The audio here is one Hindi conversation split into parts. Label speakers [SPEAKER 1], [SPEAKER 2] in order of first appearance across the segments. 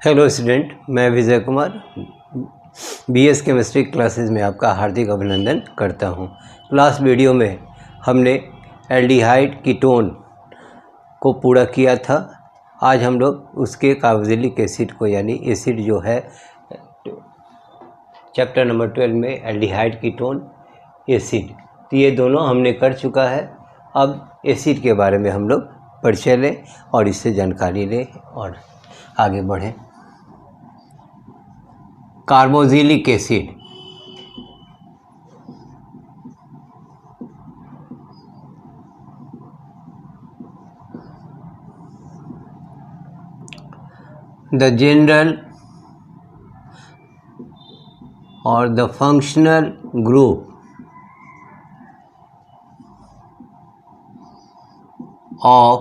[SPEAKER 1] हेलो स्टूडेंट, मैं Vijay Kumar BS chemistry classes में आपका हार्दिक अभिनंदन करता हूं। लास्ट वीडियो में हमने एल्डिहाइड कीटोन को पूरा किया था। आज हम लोग उसके कार्बोक्सिलिक एसिड को यानी एसिड जो है चैप्टर नंबर 12 में एल्डिहाइड कीटोन एसिड, तो ये दोनों हमने कर चुका है। अब एसिड के बारे में हम लोग परिचय लें और इससे जानकारी लें और आगे बढ़ें। Carboxylic acid the general or the functional group of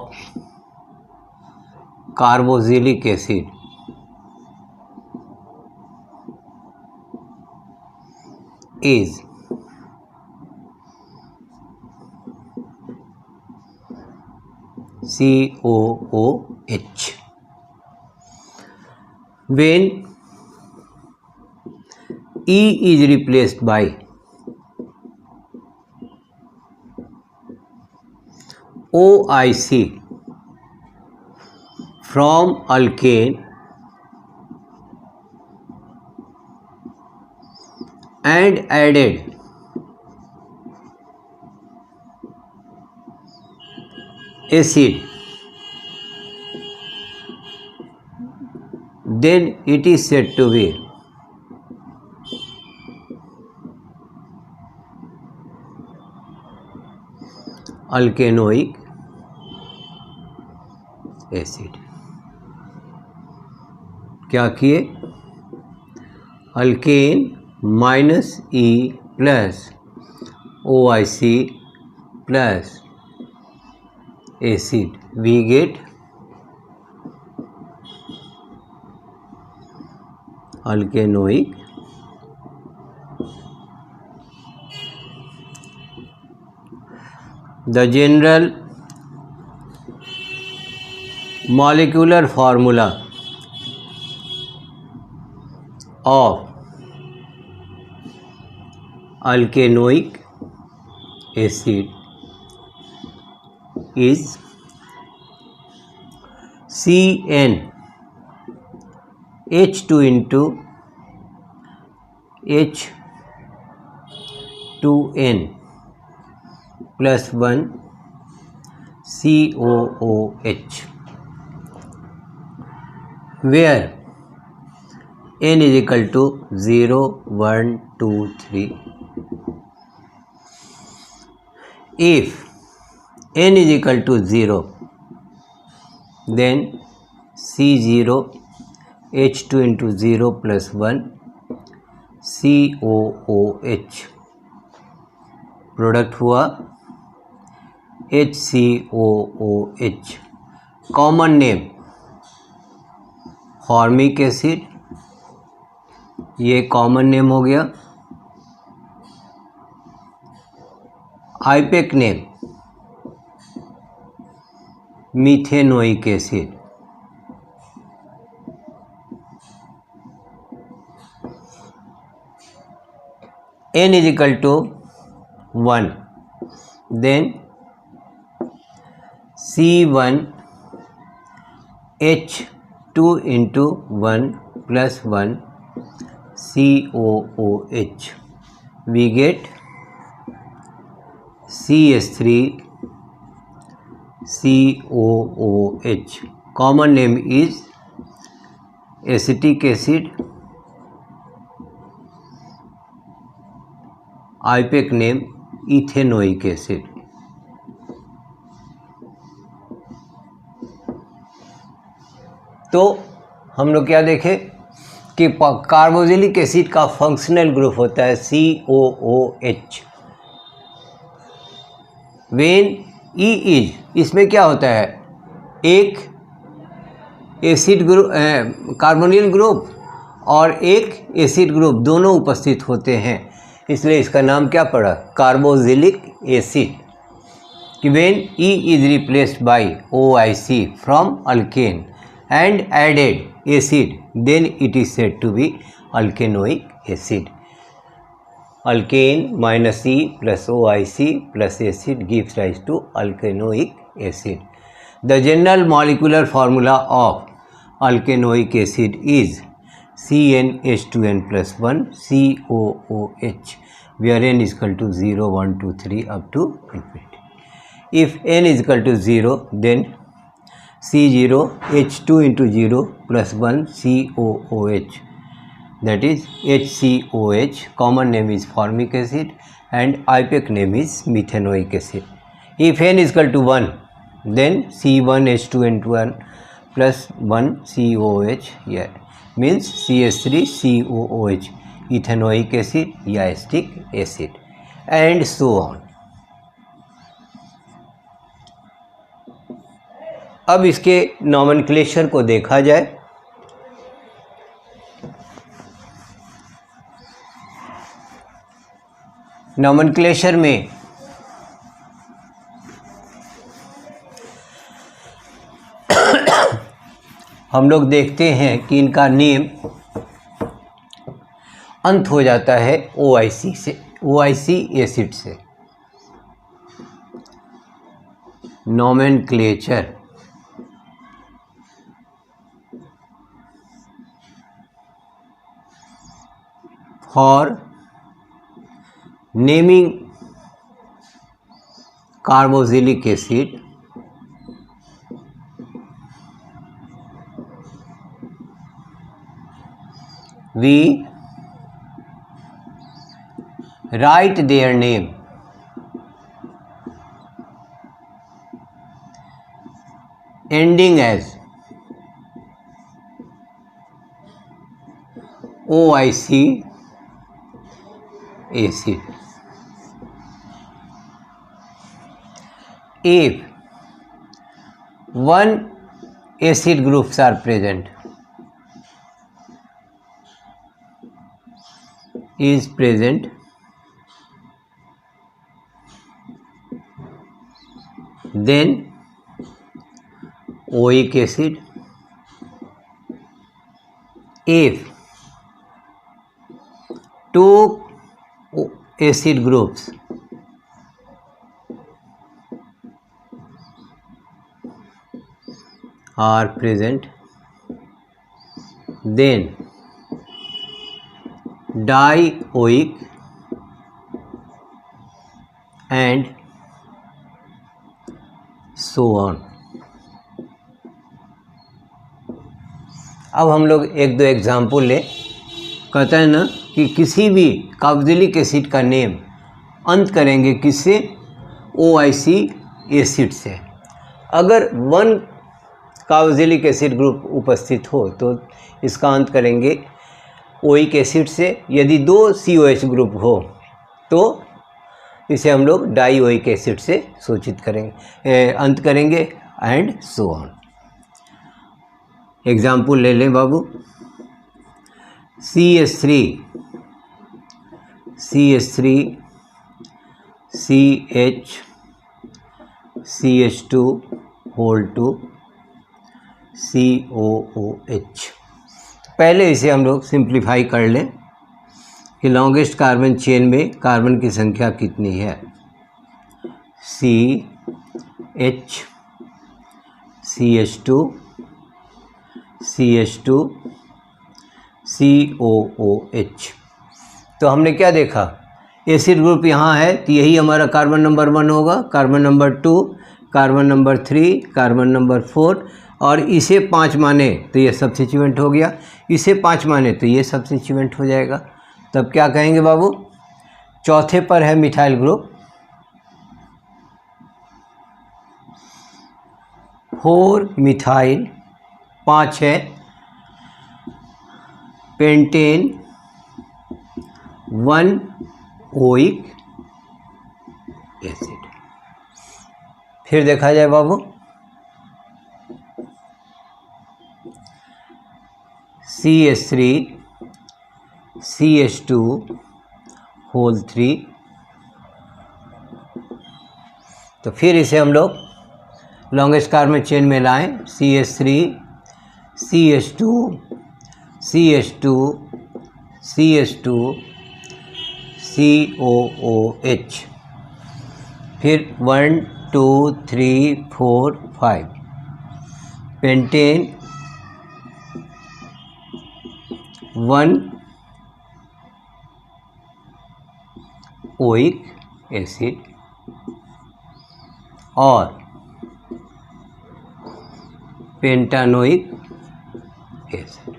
[SPEAKER 1] carboxylic acid is COOH. When E is replaced by OIC from alkane and added acid, then it is said to be alkanoic acid। क्या किए? Alkane minus e plus OIC plus acid, we get alkanoic the general molecular formula of alkanoic acid is CnH2 into H2n plus 1 COOH, where n is equal to 0, 1, 2, 3. If n is equal to 0, then C0 H2 into 0 plus 1 COOH product हुआ HCOOH। Common name formic acid, ये कॉमन नेम हो गया। IUPAC name methanoic acid. n is equal to 1, then C1H2 into 1 plus 1 COOH, we get CH3COOH. common name is acetic acid, IUPAC name ethanoic acid. तो हम लोग क्या देखे कि कार्बोक्सिलिक एसिड का फंक्शनल ग्रुप होता है COOH। वेन E इज, इसमें क्या होता है, एक एसिड ग्रुप कार्बोनिल ग्रुप और एक एसिड ग्रुप दोनों उपस्थित होते हैं, इसलिए इसका नाम क्या पड़ा, कार्बोक्सिलिक एसिड। कि when E is replaced by OIC from alkane and added acid, then it is said to be alkanoic acid. Alkane minus E plus OIC plus acid gives rise to alkanoic acid. The general molecular formula of alkanoic acid is CnH2n plus 1 COOH, where n is equal to 0, 1, 2, 3 up to infinity. If n is equal to 0, then C0 H2 into 0 plus 1 COOH, that is HCOH, common name is formic acid and IUPAC name is methanoic acid. If n is equal to 1, then C1H2N1 plus 1 COOH, yeah, means CH3COOH, ethanoic acid या acetic acid, and so on. अब इसके नॉमेनक्लेचर को देखा जाए. नॉमेनक्लेचर में हम लोग देखते हैं कि इनका नेम अंत हो जाता है OIC से, OIC एसिड से. Nomenclature for naming carboxylic acid we write their name ending as OIC acid. If one acid groups are present, is present, then oic acid. If two acid groups are present, then dioic and so on. अब हम लोग एक दो एग्जाम्पल ले. कहता है ना कि किसी भी कार्बोक्सिलिक एसिड का नेम अंत करेंगे किससे? OIC एसिड से. अगर वन कार्बोक्सिलिक एसिड ग्रुप उपस्थित हो तो इसका अंत करेंगे ओइक एसिड से. यदि दो COH ग्रुप हो तो इसे हम लोग डाइओइक एसिड से सूचित करेंगे, अंत करेंगे, एंड सो ऑन. एग्जाम्पल ले लें बाबू. CH3 CH CH2 whole two COOH. पहले इसे हम लोग सिंप्लीफाई कर लें कि लॉन्गेस्ट कार्बन चेन में कार्बन की संख्या कितनी है. CH CH2 CH2 COOH. तो हमने क्या देखा? एसिड ग्रुप यहाँ है तो यही हमारा कार्बन नंबर 1 होगा, carbon number 2, carbon number 3, carbon number 4, और इसे 5 माने तो ये सब्स्टिट्यूएंट हो गया, इसे 5 माने तो ये सब्स्टिट्यूएंट हो जाएगा. तब क्या कहेंगे बाबू? चौथे पर है मिथाइल ग्रुप, 4 मिथाइल, 5 है पेंटेन, 1 ओइक एसिड. फिर देखा जाए बाबू, CH3 CH2 होल 3. तो फिर इसे हम लोग लॉन्गेस्ट कार्बन चेन में लाएं. CH3 CH2 CH2 CH2 COOH, फिर 1 2 3 4 5 पेंटेन 1 ओइक एसिड और पेंटानोइक एसिड।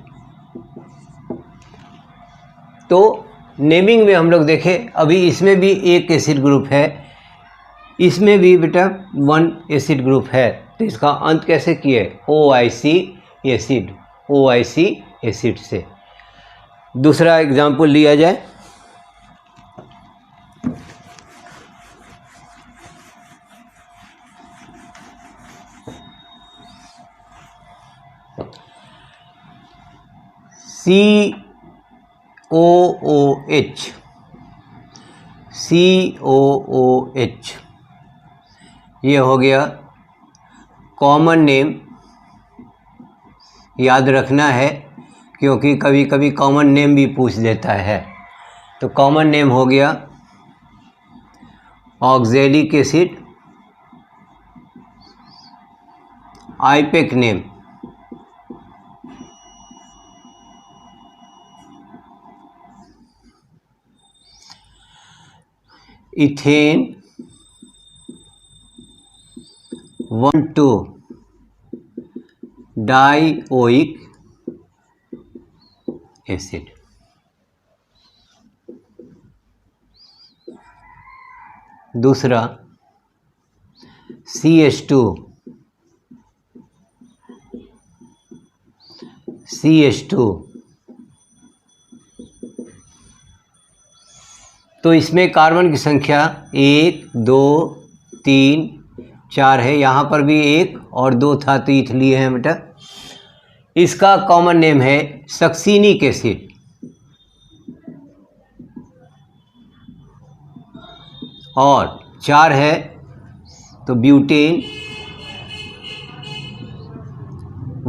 [SPEAKER 1] तो नेमिंग में हम लोग देखें, अभी इसमें भी एक एसिड ग्रुप है, इसमें भी बेटा 1 एसिड ग्रुप है, तो इसका अंत कैसे किए? OIC एसिड, OIC एसिड से। दूसरा एग्जाम्पल लिया जाए, COOH, COOH ये हो गया कॉमन नेम, याद रखना है क्योंकि कभी कभी कॉमन नेम भी पूछ देता है। तो कॉमन नेम हो गया oxalic acid, IUPAC name ethane 1,2 dioic acid. दूसरा CH2 तो इसमें कार्बन की संख्या 1 2 3 4 है, यहाँ पर भी 1 और 2 था तो इथलीन है बेटा। इसका कॉमन नेम है सक्सीनिक एसिड, और 4 है तो ब्यूटेन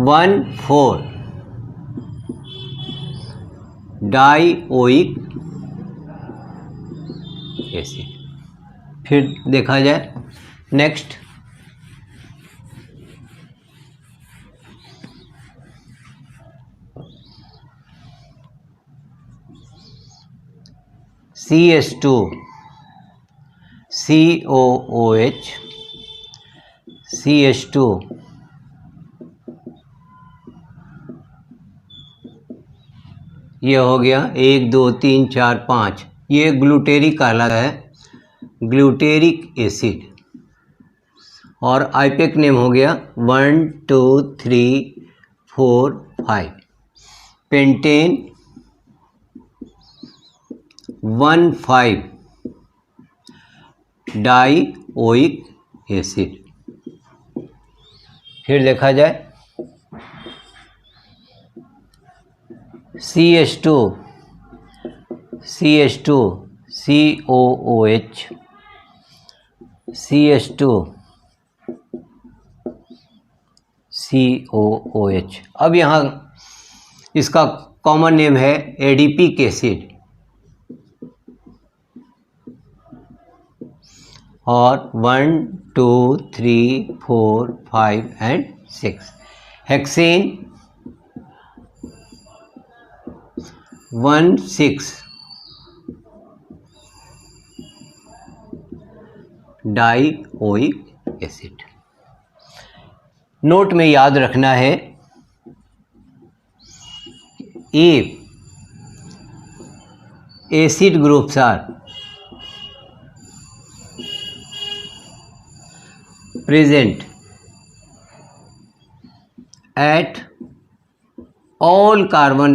[SPEAKER 1] 1,4 डाइओइक एसिड। फिर देखा जाए नेक्स्ट, CH2 COOH, CH2 ये हो गया 1 2 3 4 5, ये ग्लूटेरिक कहलाता है, ग्लूटेरिक एसिड। और आईपेक नेम हो गया 1 2 3 4 5, पेंटेन 1,5 डाइओइक एसिड। फिर देखा जाए CH2 COOH, CH2 COOH। अब यहाँ इसका कॉमन नेम है एडिपिक एसिड, और 1 2 3 4 5 and 6, hexane 1,6 dioic acid. Note में याद रखना है, a acid groups are present at all carbon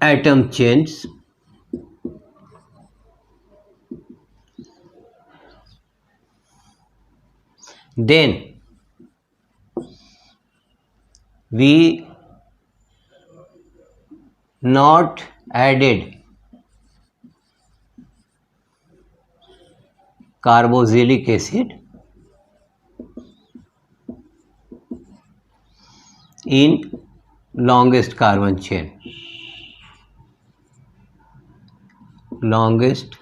[SPEAKER 1] atom chains then we not added carboxylic acid in longest carbon chain. Longest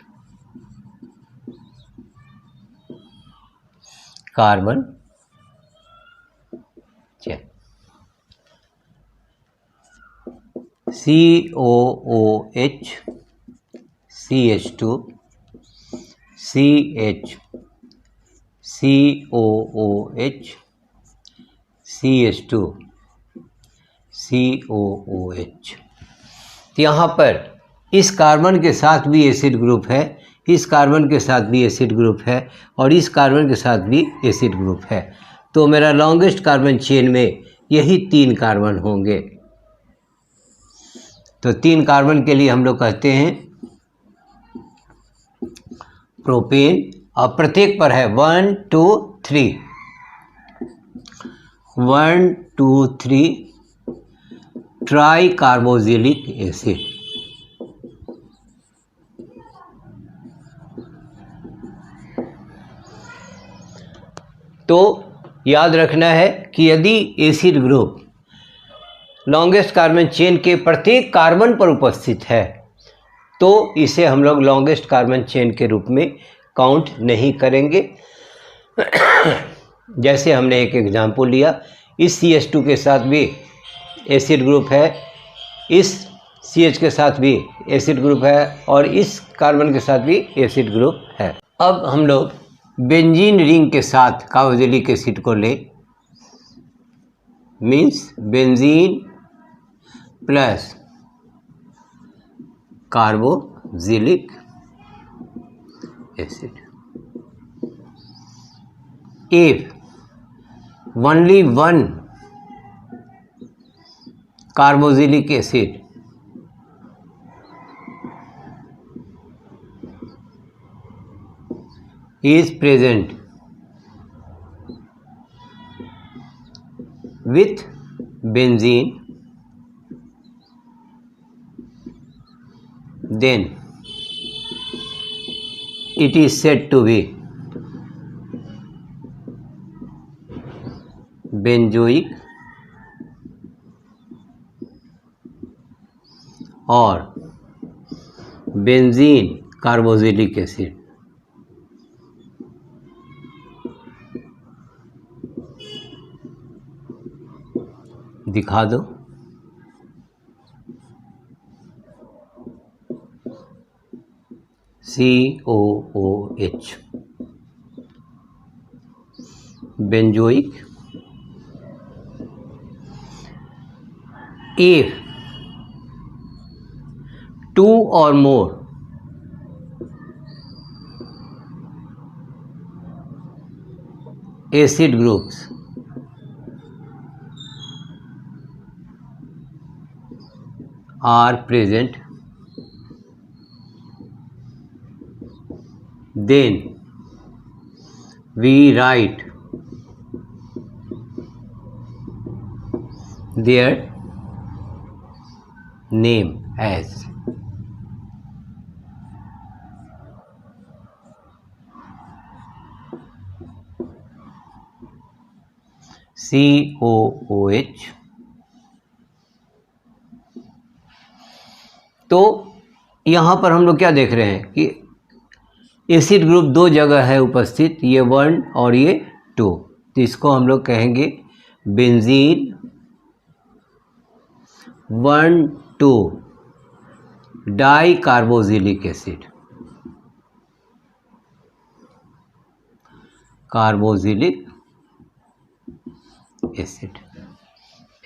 [SPEAKER 1] carbon chain. COOH, CH2, CH, COOH, CH2, COOH। यहाँ पर इस कार्बन के साथ भी एसिड ग्रुप है, इस कार्बन के साथ भी एसिड ग्रुप है और इस कार्बन के साथ भी एसिड ग्रुप है। तो मेरा लॉन्गेस्ट कार्बन चेन में यही 3 कार्बन होंगे। तो 3 कार्बन के लिए हम लोग कहते हैं प्रोपेन, और प्रत्येक पर है 1 2 3 1 2 3 ट्राई कार्बोक्सिलिक एसिड। तो याद रखना है कि यदि acid group longest carbon chain के प्रत्येक कार्बन पर उपस्थित है तो इसे हम लोग लॉन्गेस्ट कार्बन चेन के रूप में काउंट नहीं करेंगे। जैसे हमने एक एग्जाम्पल लिया, इस CH2 के साथ भी एसिड ग्रुप है, इस CH के साथ भी एसिड ग्रुप है और इस कार्बन के साथ भी एसिड ग्रुप है। अब हम लोग बेंजीन रिंग के साथ कार्बोक्सिलिक एसिड को ले, means benzene plus carboxylic acid. If only one carboxylic acid is present with benzene, then it is said to be benzoic और बेंजीन कार्बोक्सिलिक एसिड। दिखा दो। COOH benzoic। If 2 or more acid groups are present, then we write their name as COOH। तो यहाँ पर हम लोग क्या देख रहे हैं कि एसिड ग्रुप 2 जगह है उपस्थित, ये 1 और ये 2। तो इसको हम लोग कहेंगे benzene 1 2 di carboxylic acid, carboxylic acid.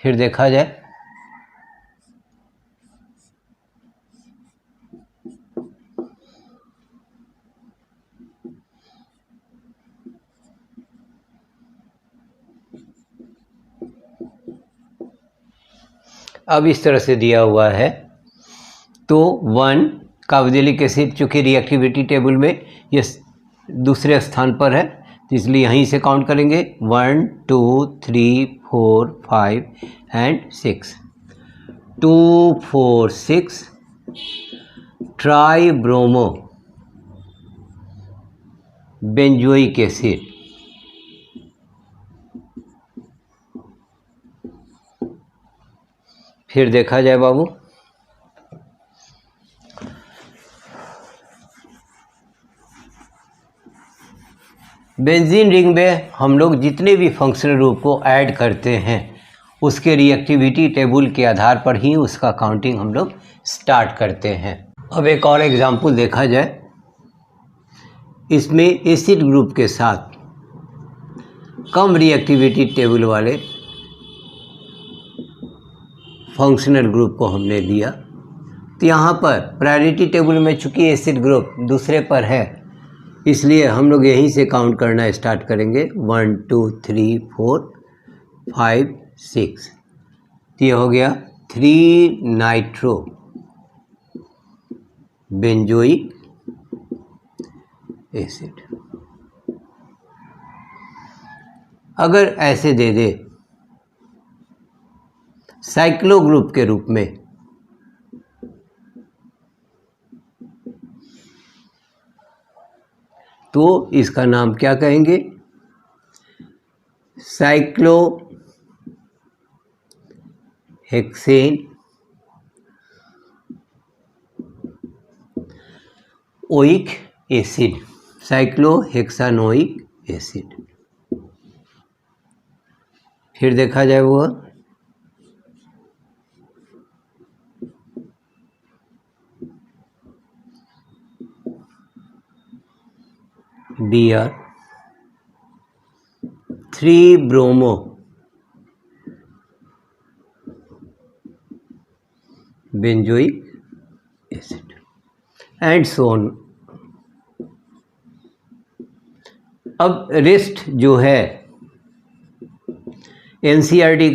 [SPEAKER 1] फिर देखा जाए अब इस तरह से दिया हुआ है। तो 1 कार्बोक्सिलिक एसिड चूँकि रिएक्टिविटी टेबल में ये दूसरे स्थान पर है तो इसलिए यहीं से काउंट करेंगे 1 2 3 4 5 and 6। 2 4 6 try bromo benzoic acid. फिर देखा जाए बाबू, बेंजीन रिंग में हम लोग जितने भी फंक्शनल ग्रुप को ऐड करते हैं उसके रिएक्टिविटी टेबल के आधार पर ही उसका काउंटिंग हम लोग स्टार्ट करते हैं। अब एक और एग्जांपल देखा जाए, इसमें एसिड ग्रुप के साथ कम रिएक्टिविटी टेबल वाले फंक्शनल ग्रुप को हमने लिया, तो यहाँ पर प्रायोरिटी टेबल में चूँकि एसिड ग्रुप दूसरे पर है, इसलिए हम लोग यहीं से काउंट करना स्टार्ट करेंगे। 1 2 3 4 5 6, ये हो गया 3 नाइट्रो बेंजोइक एसिड। अगर ऐसे दे दे साइक्लो ग्रुप के रूप में, तो इसका नाम क्या कहेंगे? Cyclo hexane oic acid, cyclohexanoic acid. फिर देखा जाए वो Br 3 bromo benzoic acid and so on. अब रेस्ट जो है एनसीईआरटी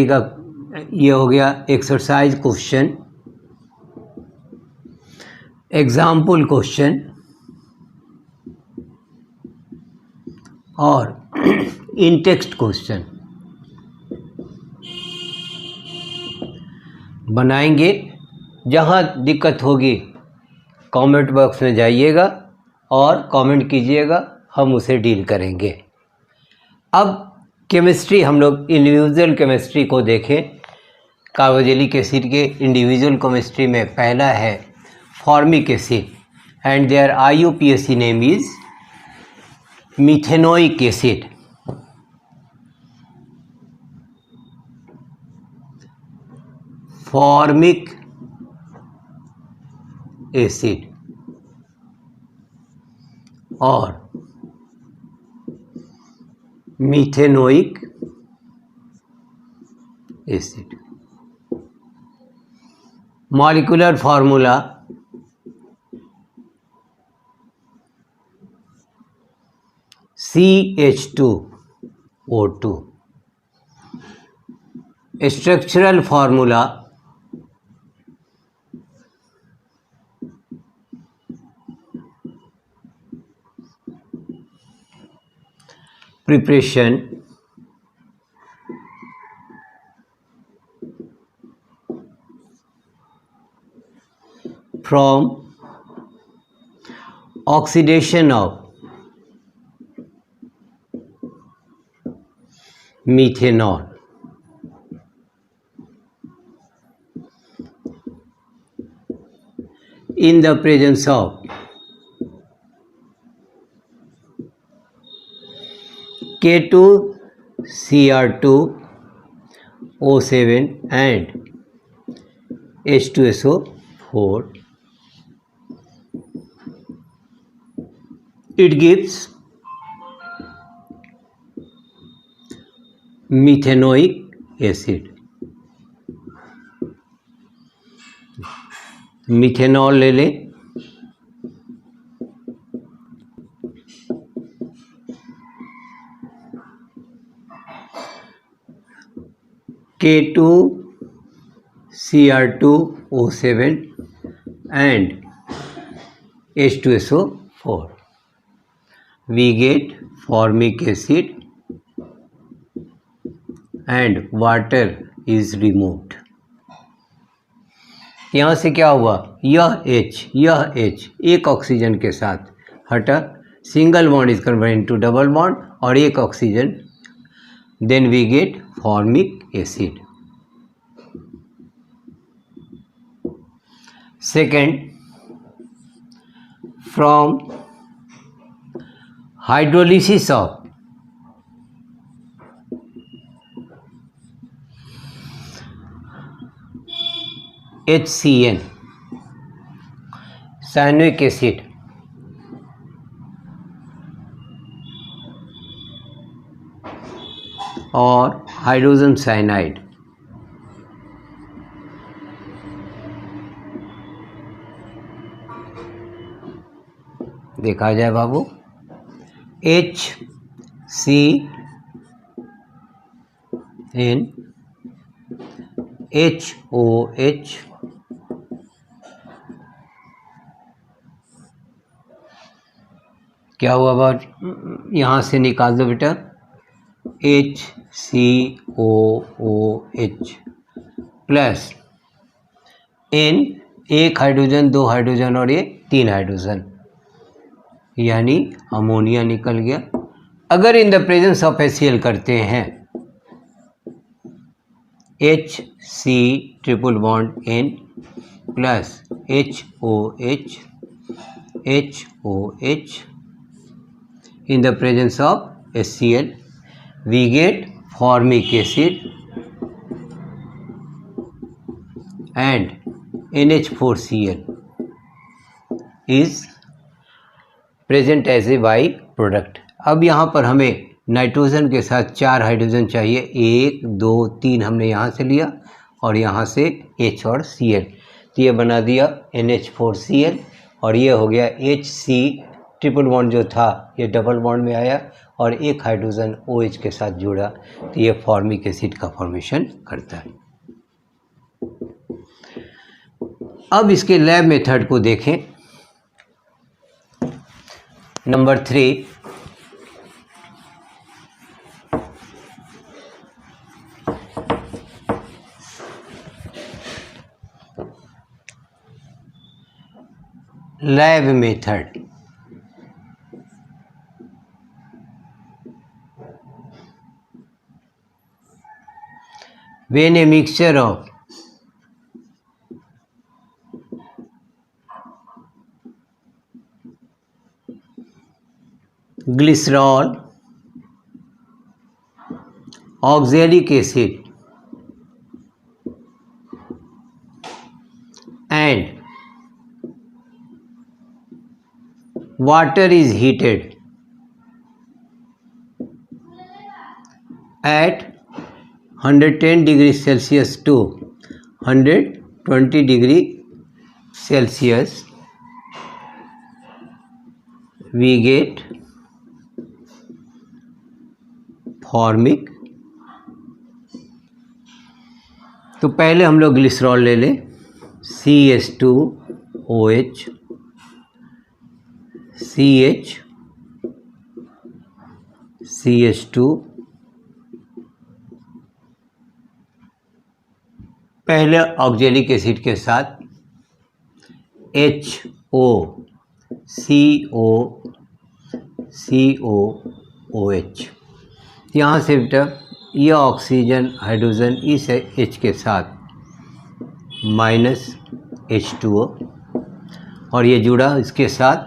[SPEAKER 1] का ये हो गया एक्सरसाइज क्वेश्चन, एग्जाम्पल क्वेश्चन और इन टेक्स्ट क्वेश्चन बनाएंगे। जहाँ दिक्कत होगी कमेंट बॉक्स में जाइएगा और कमेंट कीजिएगा, हम उसे डील करेंगे। अब केमिस्ट्री हम लोग इंडिविजुअल केमिस्ट्री को देखें। कार्बोक्सिलिक एसिड के इंडिविजुअल केमिस्ट्री में पहला है formic acid and their IUPAC name is methanoic acid. Formic acid और methanoic acid. Molecular formula CH2O2। Structural formula preparation from oxidation of methanol in the presence of K2Cr2O7 and H2SO4, it gives methanoic acid. Methanol ले लें, K2Cr2O7 and H2SO4, we get formic acid and water is removed। यहाँ से क्या हुआ, यह H एक ऑक्सीजन के साथ हटा, single bond is converted into double bond और एक oxygen, then we get formic acid. Second, from hydrolysis of HCN साइनुइक एसिड और हाइड्रोजन साइनाइड, देखा जाए बाबू, HCN HOH क्या हुआ बात, यहाँ से निकाल दो बेटा, HCOOH प्लस N, एक हाइड्रोजन, दो हाइड्रोजन और ये तीन हाइड्रोजन, यानी अमोनिया निकल गया। अगर in the presence of HCl करते हैं, HC triple bond N plus HOH in the presence of HCl, we get formic acid and NH4Cl is present as a by product। अब यहाँ पर हमें नाइट्रोजन के साथ चार हाइड्रोजन चाहिए, 1 2 3 हमने यहाँ से लिया और यहाँ से H और Cl, तो ये बना दिया NH4Cl और ये हो गया HC ट्रिपल बॉन्ड जो था ये डबल बॉन्ड में आया और एक हाइड्रोजन OH के साथ जुड़ा, तो ये फॉर्मिक एसिड का फॉर्मेशन करता है। अब इसके लैब मेथड को देखें। Number 3, lab method. When a mixture of glycerol, oxalic acid and water is heated at 110 degree Celsius to 120 degree Celsius, we get formic. तो पहले हम लोग ग्लिसरॉल ले लें, CH2OH CH2, पहले ऑक्जेलिक एसिड के साथ HOCOOH, यहाँ से बेटा ये ऑक्सीजन हाइड्रोजन इस H के साथ -H2O और ये जुड़ा इसके साथ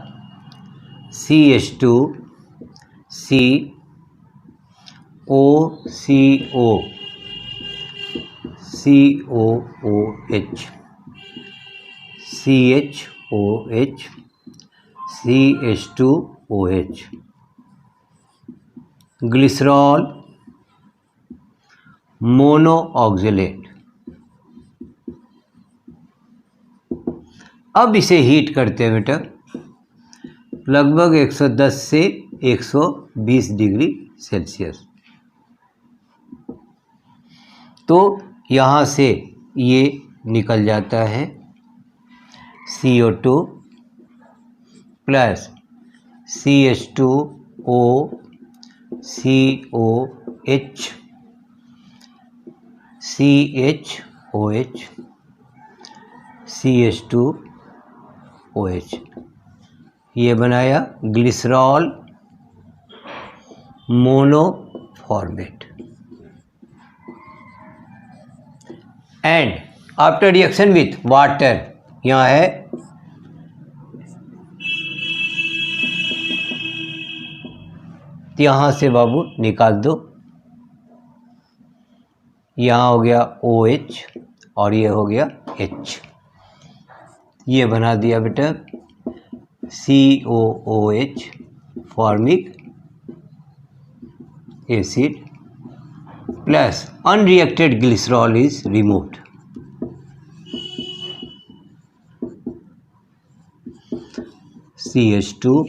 [SPEAKER 1] CH2OH ग्लिसरॉल मोनो ऑक्जेलेट। अब इसे हीट करते हैं बेटा लगभग 110 से 120 डिग्री सेल्सियस। तो यहाँ से ये निकल जाता है CO2 प्लस CH2OCOH CH2OH ये बनाया glycerol monoformate. And after reaction with water, यहाँ है यहाँ से बाबू निकाल दो, यहाँ हो गया OH और ये हो गया H, ये बना दिया बेटा COOH formic acid plus unreacted glycerol is removed. CH2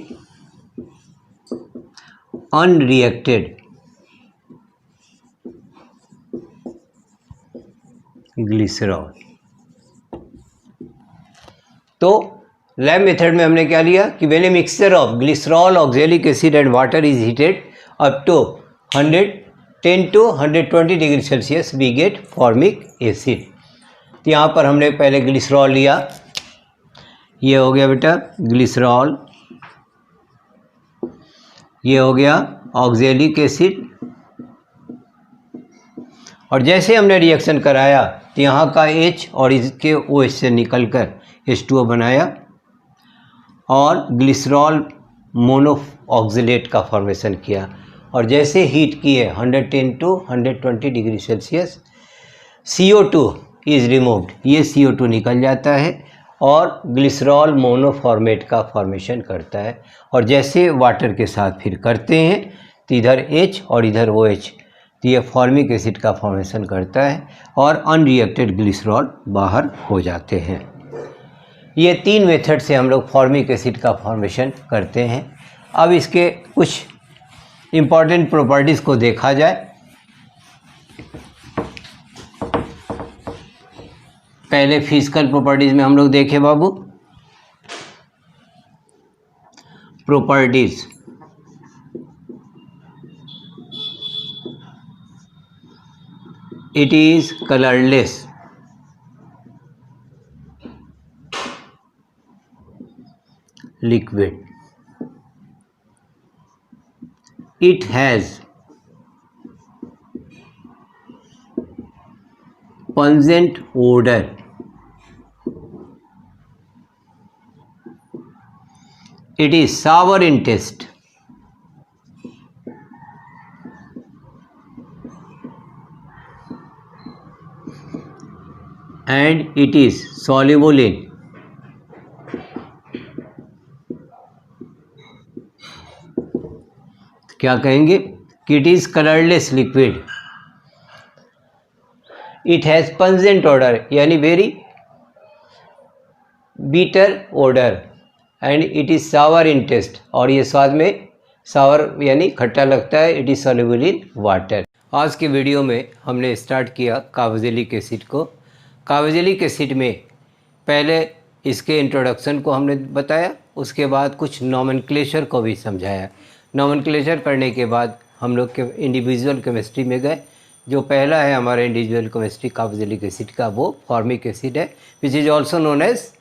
[SPEAKER 1] unreacted glycerol. तो लैब मेथड में हमने क्या लिया कि when a mixture of glycerol, oxalic acid and water is heated up to 110 to 120 degree celsius we get formic acid. तो यहाँ पर हमने पहले ग्लिसरॉल लिया, ये हो गया बेटा ग्लिसरॉल, ये हो गया ऑक्जेलिक एसिड, और जैसे हमने रिएक्शन कराया तो यहाँ का H और इसके OH से निकलकर H2O बनाया और ग्लिसरॉल मोनो ऑक्जेलेट का फॉर्मेशन किया। और जैसे हीट किए 110 to 120 degree Celsius, CO2 is removed, ये CO2 निकल जाता है और ग्लिसरॉल मोनोफॉर्मेट का फॉर्मेशन करता है। और जैसे वाटर के साथ फिर करते हैं तो इधर H और इधर OH, तो ये फॉर्मिक एसिड का फॉर्मेशन करता है और अनरिएक्टेड ग्लिसरॉल बाहर हो जाते हैं। ये 3 मेथड से हम लोग फॉर्मिक एसिड का फॉर्मेशन करते हैं। अब इसके कुछ इम्पॉर्टेंट प्रॉपर्टीज़ को देखा जाए। पहले फिजिकल प्रॉपर्टीज़ में हम लोग देखें बाबू, properties it is colorless, liquid, it has pungent odor, it is sour in taste, and it is soluble in क्या कहेंगे कि it is colourless liquid, it has pungent odour यानी very bitter odour, and it is sour in taste, और ये स्वाद में सावर यानी खट्टा लगता है। It is soluble in water. आज के वीडियो में हमने स्टार्ट किया कार्बोक्सिलिक एसिड को। कार्बोक्सिलिक एसिड में पहले इसके इंट्रोडक्शन को हमने बताया, उसके बाद कुछ नॉमेनक्लेचर को भी समझाया। नॉमेनक्लेचर करने के बाद हम लोग के इंडिविजुअल केमिस्ट्री में गए। जो पहला है हमारा इंडिविजुअल केमिस्ट्री कार्बोक्सिलिक एसिड का, वो फॉर्मिक एसिड है, which is also known as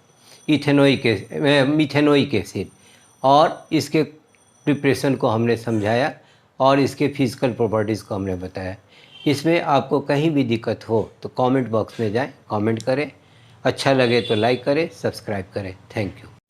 [SPEAKER 1] methanoic acid, और इसके प्रिपरेशन को हमने समझाया और इसके फिजिकल प्रॉपर्टीज़ को हमने बताया। इसमें आपको कहीं भी दिक्कत हो तो कमेंट बॉक्स में जाएं, कमेंट करें, अच्छा लगे तो लाइक करें, सब्सक्राइब करें। Thank you.